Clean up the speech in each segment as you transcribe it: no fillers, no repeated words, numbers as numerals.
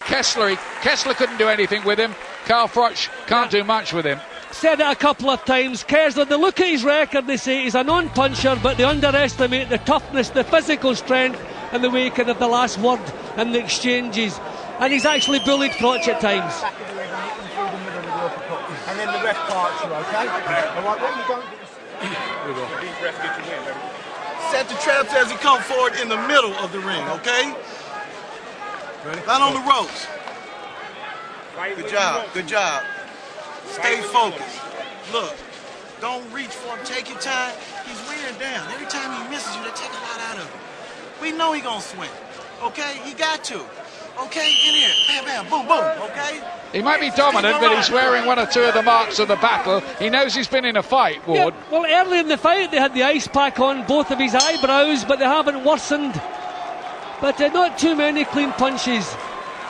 Kessler. Kessler couldn't do anything with him. Carl Froch can't do much with him. Said it a couple of times. Kessler, they look at his record, they say he's a non-puncher, but they underestimate the toughness, the physical strength, and the way kind of the last word and the exchanges. And he's actually bullied Froch at times. And then the ref parts you, okay? Alright, what you don't do. Set the traps as he come forward in the middle of the ring, okay? Not on the ropes. Good job, good job. Stay focused. Look, don't reach for him, take your time. He's wearing down. Every time he misses you, they take a lot out of him. We know he's gonna swing, okay? He got to. Okay, in here, bam, bam, boom, boom, okay? He might be dominant, but he's wearing one or two of the marks of the battle. He knows he's been in a fight, Ward. Yeah, well, early in the fight, they had the ice pack on both of his eyebrows, but they haven't worsened. But not too many clean punches.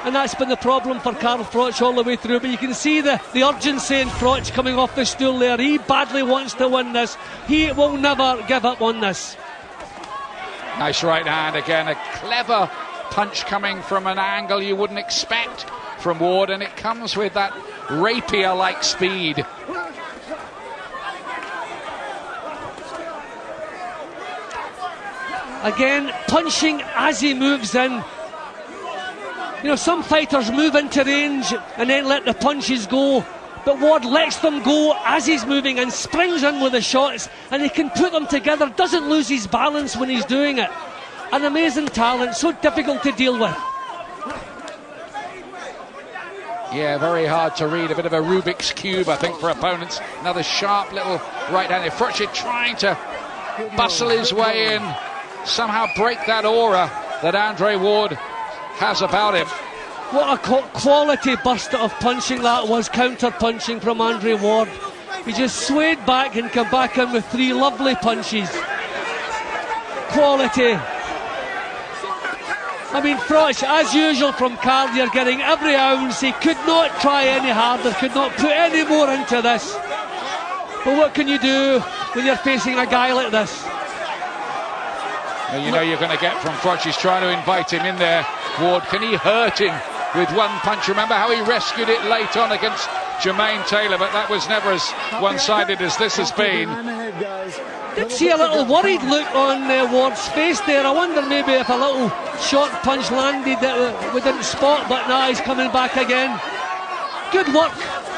And that's been the problem for Carl Froch all the way through. But you can see the urgency in Froch coming off the stool there. He badly wants to win this. He will never give up on this. Nice right hand again. A clever punch coming from an angle you wouldn't expect from Ward, and it comes with that rapier-like speed. Again, punching as he moves in. You know, some fighters move into range and then let the punches go, but Ward lets them go as he's moving and springs in with the shots, and he can put them together, doesn't lose his balance when he's doing it. An amazing talent, so difficult to deal with. Yeah, very hard to read. A bit of a Rubik's Cube, I think, for opponents. Another sharp little right-handed. Froch trying to bustle his way in, somehow break that aura that Andre Ward has about him. What a quality burst of punching that was, counter-punching from Andre Ward. He just swayed back and came back in with three lovely punches. Quality. I mean, Froch, as usual from Carl, you're getting every ounce. He could not try any harder, could not put any more into this. But what can you do when you're facing a guy like this? Well, you know you're going to get from Froch. He's trying to invite him in there. Ward, can he hurt him with one punch? Remember how he rescued it late on against Jermaine Taylor, but that was never as one-sided as this has been. Did see a little worried look on Ward's face there. I wonder maybe if a little short punch landed that we didn't spot, but now he's coming back again. Good work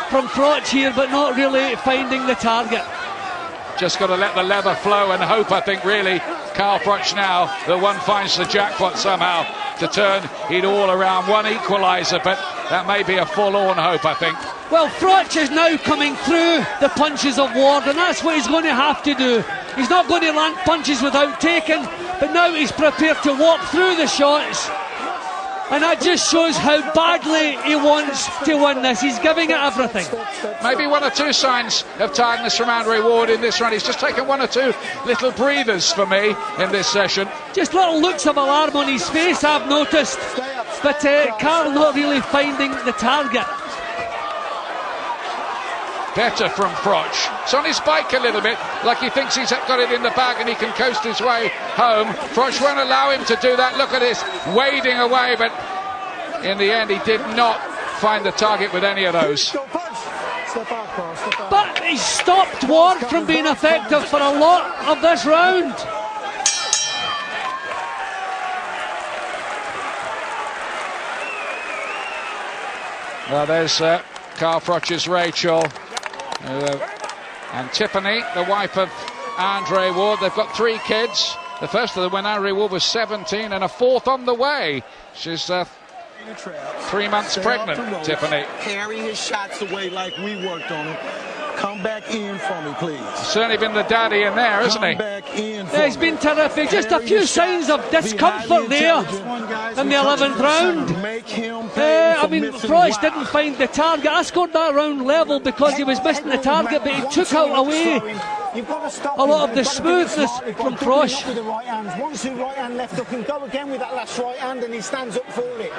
from Froch here, but not really finding the target. Just got to let the lever flow and hope, I think, really, Carl Froch now, that one finds the jackpot somehow to turn it all around. One equaliser, but that may be a forlorn hope, I think. Well, Froch is now coming through the punches of Ward, and that's what he's going to have to do. He's not going to land punches without taking, but now he's prepared to walk through the shots. And that just shows how badly he wants to win this. He's giving it everything. Maybe one or two signs of tiredness from Andre Ward in this run. He's just taken one or two little breathers for me in this session. Just little looks of alarm on his face, I've noticed. But Carl not really finding the target. Better from Froch. It's on his bike a little bit, like he thinks he's got it in the bag and he can coast his way home. Froch won't allow him to do that. Look at this, wading away, but in the end he did not find the target with any of those. But he stopped Ward from being effective for a lot of this round. Well, there's Carl Froch's Rachel. And Tiffany, the wife of Andre Ward. They've got 3 kids. The first of them when Andre Ward was 17 and a 4th on the way. She's 3 months pregnant, Tiffany. Carry his shots away like we worked on him. Come back in for me, please. Certainly been the daddy in there, isn't he? Yeah, he's been terrific. Just a few signs of discomfort there in the 11th round. I mean, Froch didn't find the target. I scored that round level because he was missing the target, but he took out away a lot of the smoothness from Froch. Once the right hand left up and go again with that last right hand, and he stands up for it.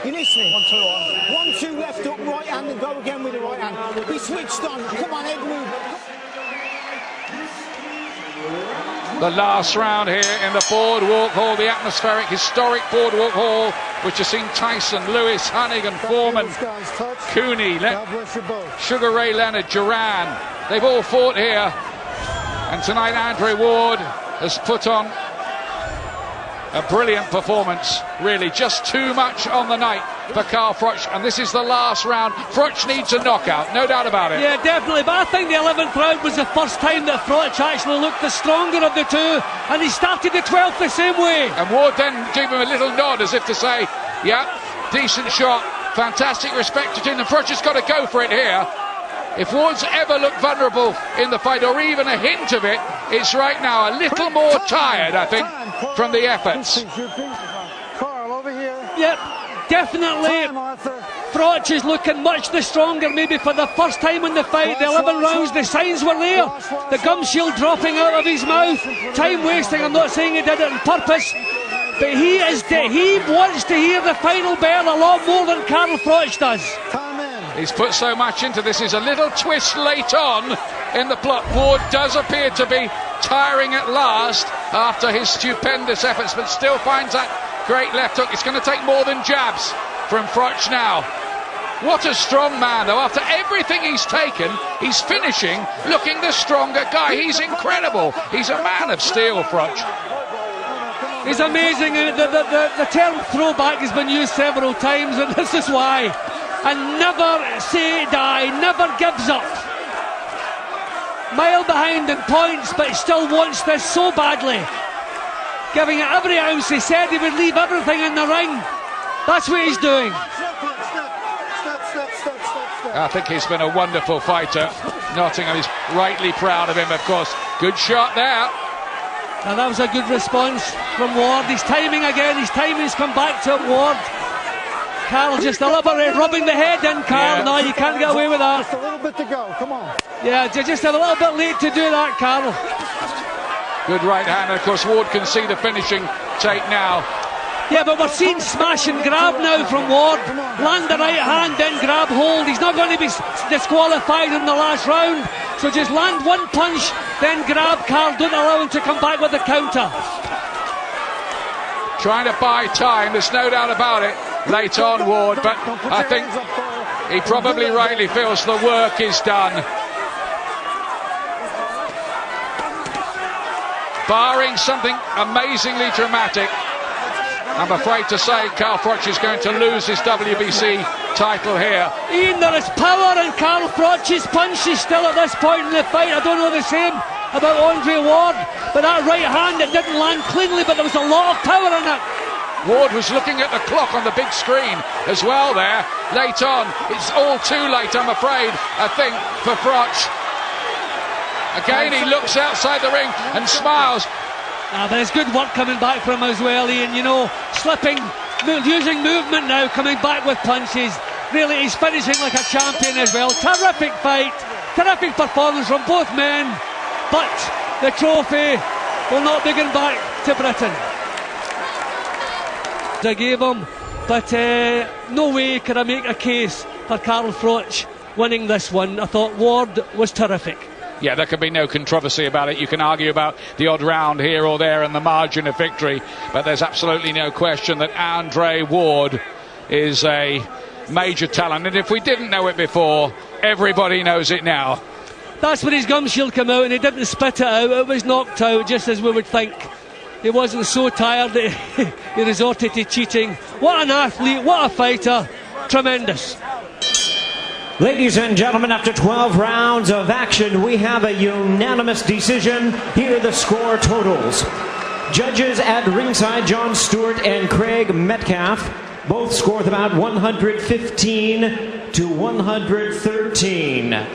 You listening? 1-2 left up, right hand, and go again with the right hand. He switched on. Come on, head move. the last round here in the Boardwalk Hall, the atmospheric, historic Boardwalk Hall, which has seen Tyson, Lewis, Hunnigan, Foreman, Cooney, Sugar Ray Leonard, Duran. They've all fought here. And tonight Andre Ward has put on a brilliant performance, really. Just too much on the night for Carl Froch, and this is the last round. Froch needs a knockout, no doubt about it. Yeah, definitely, but I think the 11th round was the first time that Froch actually looked the stronger of the two, and he started the 12th the same way. And Ward then gave him a little nod as if to say, yeah, decent shot, fantastic respect between them. Froch has got to go for it here. If Ward's ever looked vulnerable in the fight, or even a hint of it, it's right now. A little more tired, I think, from the efforts. Carl, over here. Yep, definitely. Froch is looking much the stronger, maybe for the first time in the fight. The 11 rounds, the signs were there. The gum shield dropping out of his mouth. Time wasting, I'm not saying he did it on purpose. But he wants to hear the final bell a lot more than Carl Froch does. He's put so much into this. Is a little twist late on in the plot. Ward does appear to be tiring at last after his stupendous efforts, but still finds that great left hook. It's going to take more than jabs from Froch now. What a strong man, though. After everything he's taken, he's finishing looking the stronger guy. He's incredible. He's a man of steel, Froch. He's amazing. The term throwback has been used several times, and this is why. And never say die, never gives up. Mile behind in points, but still wants this so badly. Giving it every ounce. He said he would leave everything in the ring. That's what he's doing. I think he's been a wonderful fighter. Nottingham is rightly proud of him, of course. Good shot there. Now that was a good response from Ward. His timing again, his timing's come back to Ward. Carl just a little bit rubbing the head in, Carl. Yeah. No, you can't get away with that. Just a little bit to go, come on. Yeah, just a little bit late to do that, Carl. Good right hand, and of course Ward can see the finishing take now. Yeah, but we're seeing smash and grab now from Ward. Land the right hand, then grab hold. He's not going to be disqualified in the last round. So just land one punch, then grab Carl. Don't allow him to come back with a counter. Trying to buy time, there's no doubt about it, late on Ward, but I think he probably rightly feels the work is done. Barring something amazingly dramatic, I'm afraid to say Carl Froch is going to lose his WBC title here. Ian, there is power in Carl Froch's punches still at this point in the fight. I don't know the same about Andre Ward, but that right hand, it didn't land cleanly, but there was a lot of power in it. Ward was looking at the clock on the big screen as well there, late on. It's all too late, I'm afraid, I think, for Froch. Again, he looks outside the ring and smiles. But it's good work coming back from him as well, Ian. You know, slipping, using movement now, coming back with punches. Really, he's finishing like a champion as well. Terrific fight, terrific performance from both men. But the trophy will not be going back to Britain. I gave him, but no way could I make a case for Carl Froch winning this one. I thought Ward was terrific. Yeah, there can be no controversy about it. You can argue about the odd round here or there and the margin of victory, but there's absolutely no question that Andre Ward is a major talent. And if we didn't know it before, everybody knows it now. That's when his gum shield came out and he didn't spit it out. It was knocked out, just as we would think. He wasn't so tired that he resorted to cheating. What an athlete, what a fighter. Tremendous. Ladies and gentlemen, after 12 rounds of action, we have a unanimous decision. Here are the score totals. Judges at ringside, John Stewart and Craig Metcalf, both scored about 115 to 113.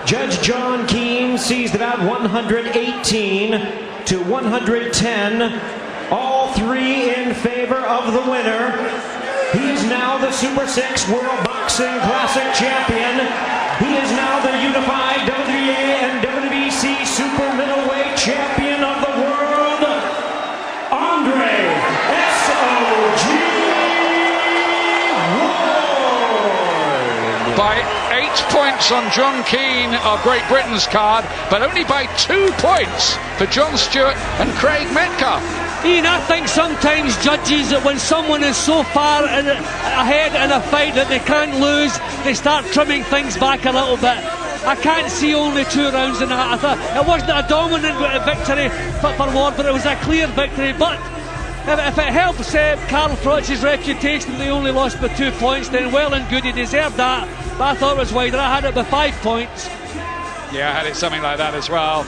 Judge John Keane sees about 118 to 110. All three in favor of the winner. He's now the Super 6 World Boxing Classic Champion. He is now the unified WBA and WBC Super Middleweight Champion of the world, Andre S.O.G. Ward. by 8 points on John Keane of Great Britain's card, but only by 2 points for John Stewart and Craig Metcalf. Ian, I think sometimes judges, that when someone is so far ahead in a fight that they can't lose, they start trimming things back a little bit. I can't see only 2 rounds in that. I thought it wasn't a dominant victory for Ward, but it was a clear victory. But if it helps Carl Froch's reputation that they only lost by 2 points, then well and good, he deserved that. But I thought it was wider. I had it by 5 points. Yeah, I had it something like that as well.